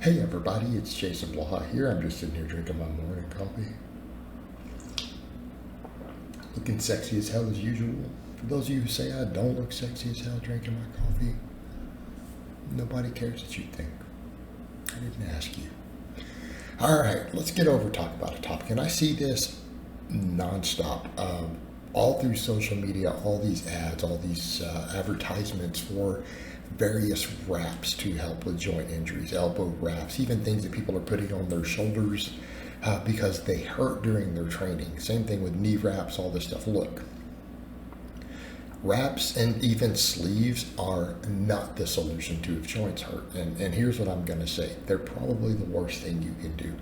Hey everybody, it's Jason Blaha here. I'm just sitting here drinking my morning coffee. Looking sexy as hell as usual. For those of you who say I don't look sexy as hell drinking my coffee, nobody cares what you think. I didn't ask you. Alright, let's get over talk about a topic. And I see this nonstop. All through social media, all these ads, all these advertisements for various wraps to help with joint injuries, elbow wraps, even things that people are putting on their shoulders because they hurt during their training. Same thing with knee wraps, all this stuff. Look, wraps and even sleeves are not the solution to if joints hurt. And here's what I'm going to say. They're probably the worst thing you can do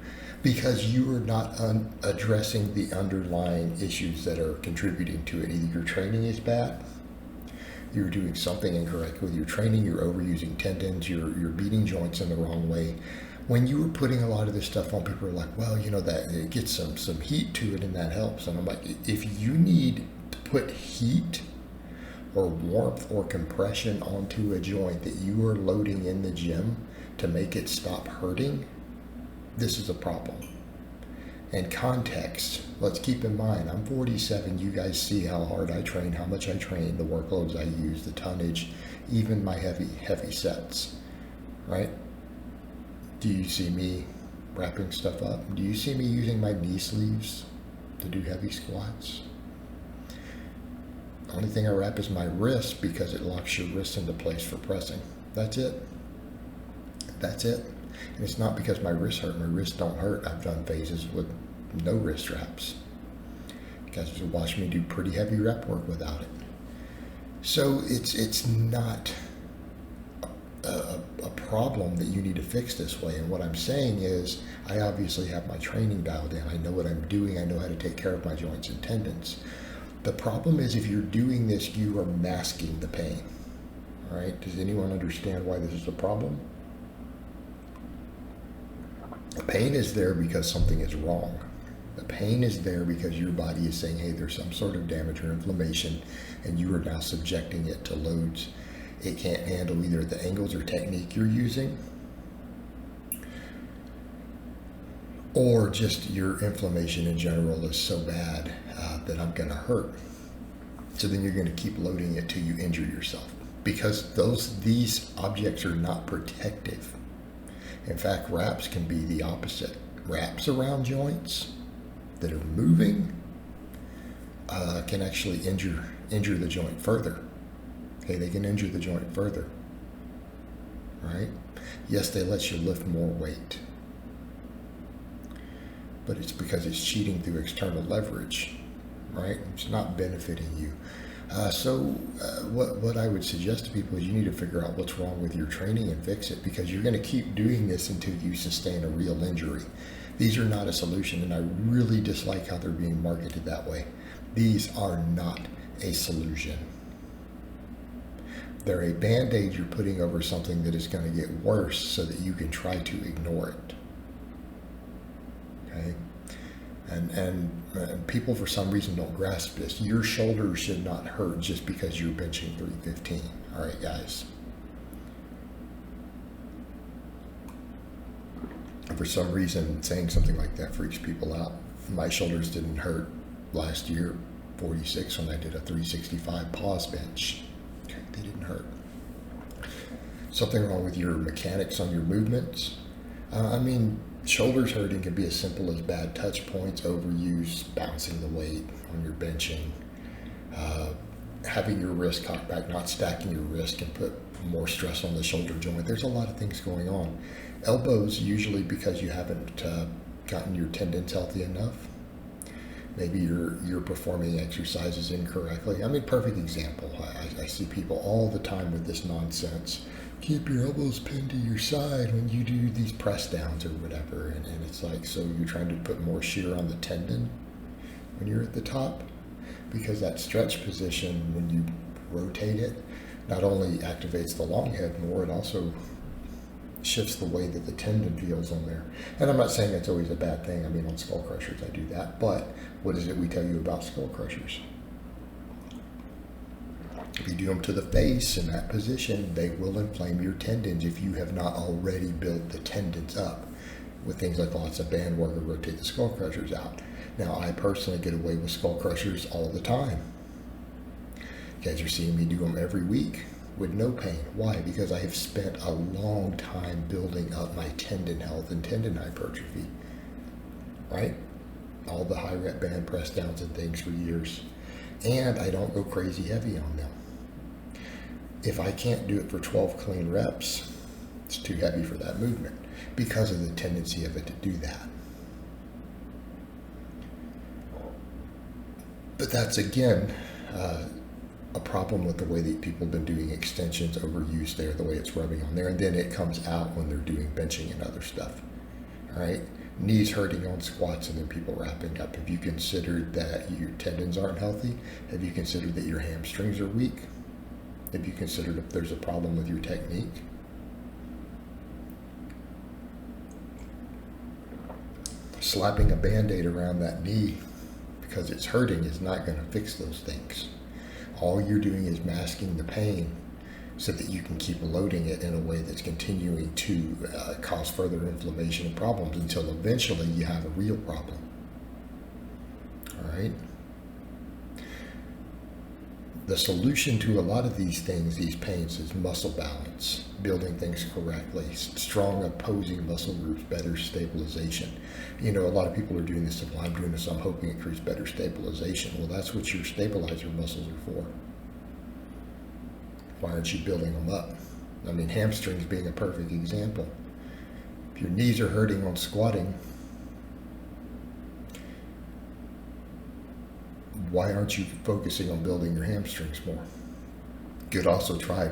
because you are not addressing the underlying issues that are contributing to it. Either your training is bad, you're doing something incorrect with your training, you're overusing tendons, you're beating joints in the wrong way. When you were putting a lot of this stuff on, people are like, well, you know, that it gets some heat to it and that helps. And I'm like, if you need to put heat or warmth or compression onto a joint that you are loading in the gym to make it stop hurting, this is a problem. And context, let's keep in mind, I'm 47. You guys see how hard I train, how much I train, the workloads I use, the tonnage, even my heavy sets, right? Do you see me wrapping stuff up? Do you see me using my knee sleeves to do heavy squats? The only thing I wrap is my wrist because it locks your wrist into place for pressing. That's it. That's it. And it's not because my wrists hurt. My wrists don't hurt. I've done phases with no wrist wraps. You guys have watched me do pretty heavy rep work without it. So it's not a problem that you need to fix this way. And what I'm saying is I obviously have my training dialed in. I know what I'm doing. I know how to take care of my joints and tendons. The problem is if you're doing this, you are masking the pain. All right? Does anyone understand why this is a problem? The pain is there because something is wrong. The pain is there because your body is saying, hey, there's some sort of damage or inflammation, and you are now subjecting it to loads it can't handle, either the angles or technique you're using, or just your inflammation in general is so bad that I'm going to hurt. So then you're going to keep loading it till you injure yourself because these objects are not protective. In fact, wraps can be the opposite. Wraps around joints that are moving can actually injure the joint further. Okay, they can injure the joint further, right? Yes, they let you lift more weight, but it's because it's cheating through external leverage, right? It's not benefiting you. What I would suggest to people is you need to figure out what's wrong with your training and fix it because you're going to keep doing this until you sustain a real injury. These are not a solution, and I really dislike how they're being marketed that way. These are not a solution. They're a band-aid you're putting over something that is going to get worse so that you can try to ignore it. Okay? And people for some reason don't grasp this. Your shoulders should not hurt just because you're benching 315. All right, guys. For some reason, saying something like that freaks people out. My shoulders didn't hurt last year, 46, when I did a 365 pause bench. Okay, they didn't hurt. Something wrong with your mechanics on your movements? Shoulders hurting can be as simple as bad touch points, overuse, bouncing the weight on your benching, having your wrist cocked back, not stacking your wrist can put more stress on the shoulder joint. There's a lot of things going on. Elbows, usually because you haven't gotten your tendons healthy enough. Maybe you're performing exercises incorrectly. Perfect example. I see people all the time with this nonsense. Keep your elbows pinned to your side when you do these press downs or whatever. And it's like, so you're trying to put more shear on the tendon when you're at the top? Because that stretch position, when you rotate it, not only activates the long head more, it also shifts the way that the tendon feels on there. And I'm not saying that's always a bad thing. On skull crushers I do that. But what is it we tell you about skull crushers? If you do them to the face in that position, they will inflame your tendons if you have not already built the tendons up with things like lots of band work or rotate the skull crushers out. Now, I personally get away with skull crushers all the time. You guys are seeing me do them every week with no pain. Why? Because I have spent a long time building up my tendon health and tendon hypertrophy, right? All the high rep band press downs and things for years. And I don't go crazy heavy on them. If I can't do it for 12 clean reps, it's too heavy for that movement because of the tendency of it to do that. But that's, again, a problem with the way that people have been doing extensions, overuse there, the way it's rubbing on there. And then it comes out when they're doing benching and other stuff. All right? Knees hurting on squats and then people wrapping up. Have you considered that your tendons aren't healthy? Have you considered that your hamstrings are weak? Have you considered if there's a problem with your technique? Slapping a Band-Aid around that knee because it's hurting is not going to fix those things. All you're doing is masking the pain so that you can keep loading it in a way that's continuing to cause further inflammation and problems until eventually you have a real problem. All right? The solution to a lot of these things, these pains, is muscle balance, building things correctly, strong opposing muscle groups, better stabilization. You know, a lot of people are doing this, well, I'm doing this, I'm hoping it creates better stabilization. Well, that's what your stabilizer muscles are for. Why aren't you building them up? I mean, hamstrings being a perfect example. If your knees are hurting on squatting, why aren't you focusing on building your hamstrings more? You could also try,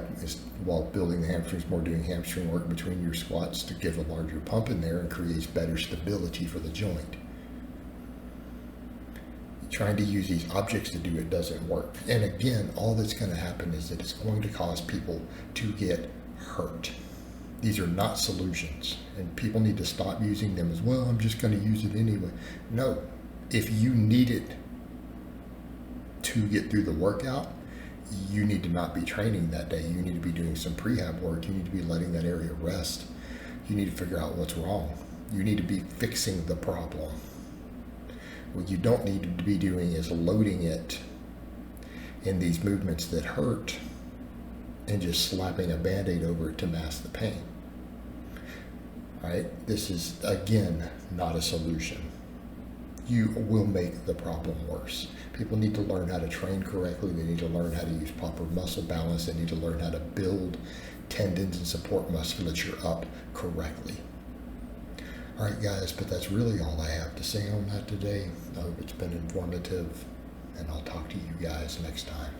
while building the hamstrings more, doing hamstring work between your squats to give a larger pump in there and creates better stability for the joint. Trying to use these objects to do it doesn't work. And again, all that's going to happen is that it's going to cause people to get hurt. These are not solutions, and people need to stop using them as, well, I'm just going to use it anyway. No, if you need it to get through the workout, you need to not be training that day. You need to be doing some prehab work. You need to be letting that area rest. You need to figure out what's wrong. You need to be fixing the problem. What you don't need to be doing is loading it in these movements that hurt and just slapping a Band-Aid over it to mask the pain. All right? This is, again, not a solution. You will make the problem worse. People need to learn how to train correctly. They need to learn how to use proper muscle balance. They need to learn how to build tendons and support musculature up correctly. All right, guys, but that's really all I have to say on that today. I hope it's been informative, and I'll talk to you guys next time.